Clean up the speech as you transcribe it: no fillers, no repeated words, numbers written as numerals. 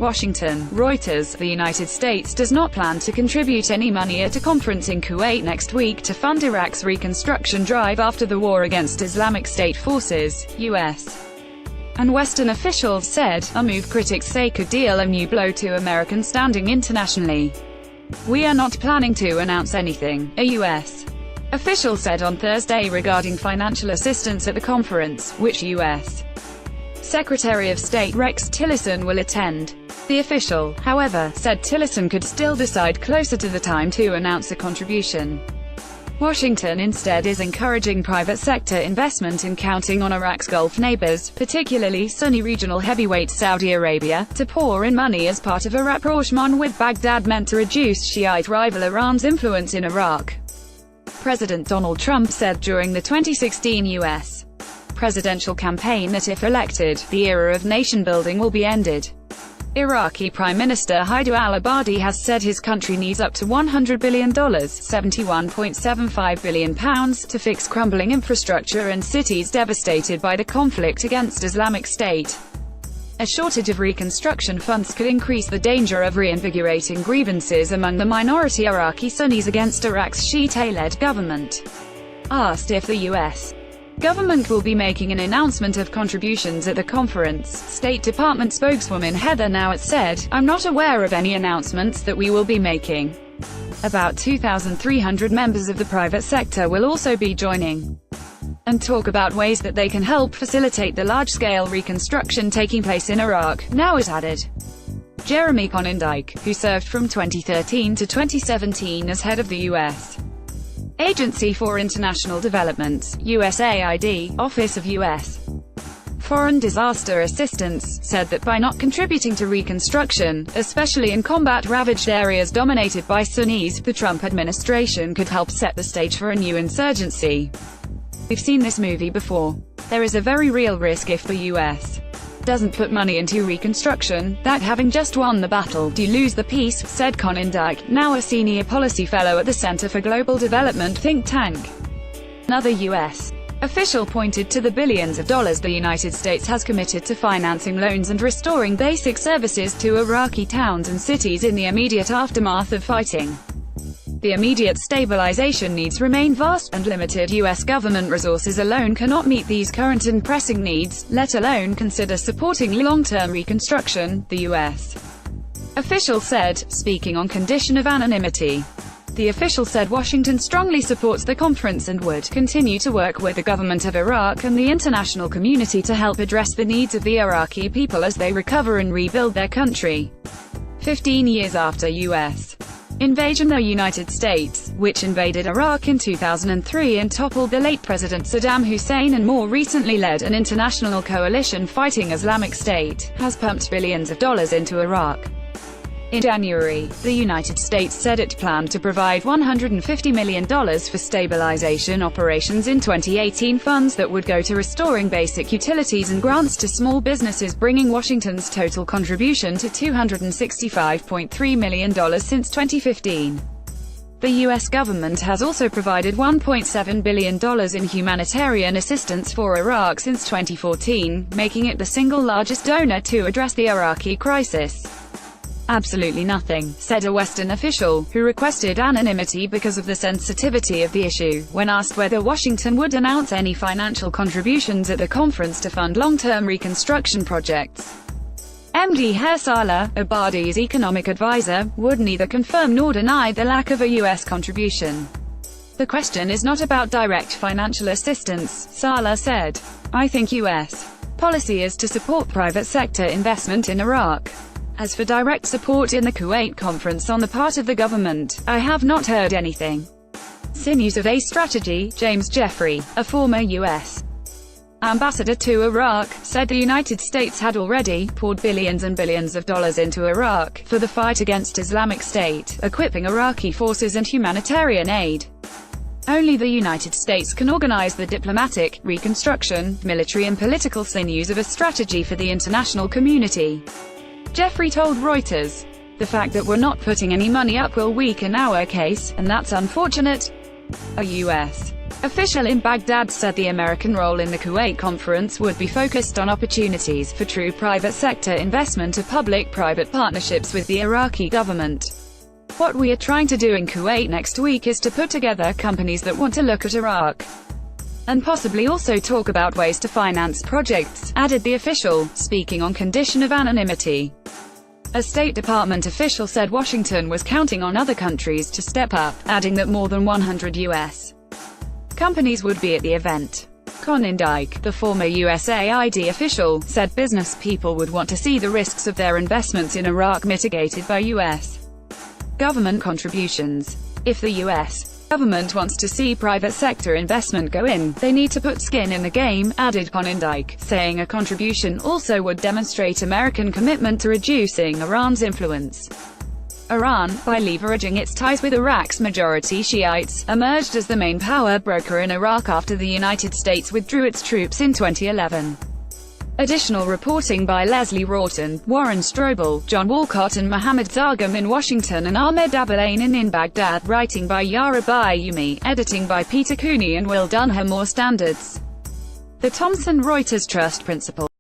Washington, Reuters, the United States does not plan to contribute any money at a conference in Kuwait next week to fund Iraq's reconstruction drive after the war against Islamic State forces, U.S. and Western officials said, a move critics say could deal a new blow to American standing internationally. We are not planning to announce anything, a U.S. official said on Thursday regarding financial assistance at the conference, which U.S. Secretary of State Rex Tillerson will attend. The official, however, said Tillerson could still decide closer to the time to announce a contribution. Washington instead is encouraging private sector investment and counting on Iraq's Gulf neighbors, particularly Sunni regional heavyweight Saudi Arabia, to pour in money as part of a rapprochement with Baghdad meant to reduce Shiite rival Iran's influence in Iraq. President Donald Trump said during the 2016 U.S. presidential campaign that if elected, the era of nation-building will be ended. Iraqi Prime Minister Haider al-Abadi has said his country needs up to $100 billion £71.75 billion to fix crumbling infrastructure and cities devastated by the conflict against Islamic State. A shortage of reconstruction funds could increase the danger of reinvigorating grievances among the minority Iraqi Sunnis against Iraq's Shiite-led government. Asked if the U.S. government will be making an announcement of contributions at the conference, State Department spokeswoman Heather Nauert said, "I'm not aware of any announcements that we will be making. About 2,300 members of the private sector will also be joining and talk about ways that they can help facilitate the large-scale reconstruction taking place in Iraq," Nauert added. Jeremy Conindike, who served from 2013 to 2017 as head of the U.S. Agency for International Development, USAID, Office of U.S. Foreign Disaster Assistance, said that by not contributing to reconstruction, especially in combat-ravaged areas dominated by Sunnis, the Trump administration could help set the stage for a new insurgency. "We've seen this movie before. There is a very real risk if the U.S. doesn't put money into reconstruction, that having just won the battle, do lose the peace," said Conindike, now a senior policy fellow at the Center for Global Development think tank. Another U.S. official pointed to the billions of dollars the United States has committed to financing loans and restoring basic services to Iraqi towns and cities in the immediate aftermath of fighting. The immediate stabilization needs remain vast, and limited U.S. government resources alone cannot meet these current and pressing needs, let alone consider supporting long-term reconstruction, the U.S. official said, speaking on condition of anonymity. The official said Washington strongly supports the conference and would continue to work with the government of Iraq and the international community to help address the needs of the Iraqi people as they recover and rebuild their country. 15 years after U.S. invasion, the United States, which invaded Iraq in 2003 and toppled the late President Saddam Hussein and more recently led an international coalition fighting Islamic State, has pumped billions of dollars into Iraq. In January, the United States said it planned to provide $150 million for stabilization operations in 2018, funds that would go to restoring basic utilities and grants to small businesses, bringing Washington's total contribution to $265.3 million since 2015. The U.S. government has also provided $1.7 billion in humanitarian assistance for Iraq since 2014, making it the single largest donor to address the Iraqi crisis. "Absolutely nothing," said a Western official, who requested anonymity because of the sensitivity of the issue, when asked whether Washington would announce any financial contributions at the conference to fund long-term reconstruction projects. MD Haider al-Abadi's economic advisor, would neither confirm nor deny the lack of a U.S. contribution. "The question is not about direct financial assistance," Saleh said. "I think U.S. policy is to support private sector investment in Iraq. As for direct support in the Kuwait conference on the part of the government, I have not heard anything." Sinews of a Strategy, James Jeffrey, a former U.S. ambassador to Iraq, said the United States had already poured billions and billions of dollars into Iraq for the fight against Islamic State, equipping Iraqi forces and humanitarian aid. Only the United States can organize the diplomatic, reconstruction, military and political sinews of a strategy for the international community. Jeffrey told Reuters, "The fact that we're not putting any money up will weaken our case, and that's unfortunate." A U.S. Official in Baghdad said the American role in the Kuwait conference would be focused on opportunities for true private sector investment of public-private partnerships with the Iraqi government. What we are trying to do in Kuwait next week is to put together companies that want to look at Iraq and possibly also talk about ways to finance projects, added the official, speaking on condition of anonymity. A State Department official said Washington was counting on other countries to step up, adding that more than 100 U.S. companies would be at the event. Conan Dyke, the former USAID official, said business people would want to see the risks of their investments in Iraq mitigated by U.S. government contributions. If the U.S. government wants to see private sector investment go in, they need to put skin in the game, added Conan Dyke, saying a contribution also would demonstrate American commitment to reducing Iran's influence. Iran, by leveraging its ties with Iraq's majority Shiites, emerged as the main power broker in Iraq after the United States withdrew its troops in 2011. Additional reporting by Leslie Rawton, Warren Strobel, John Walcott and Mohammed Zargam in Washington and Ahmed Abulanin in Baghdad, writing by Yara Bayoumi, editing by Peter Cooney and Will Dunham. More standards. The Thomson Reuters Trust Principle.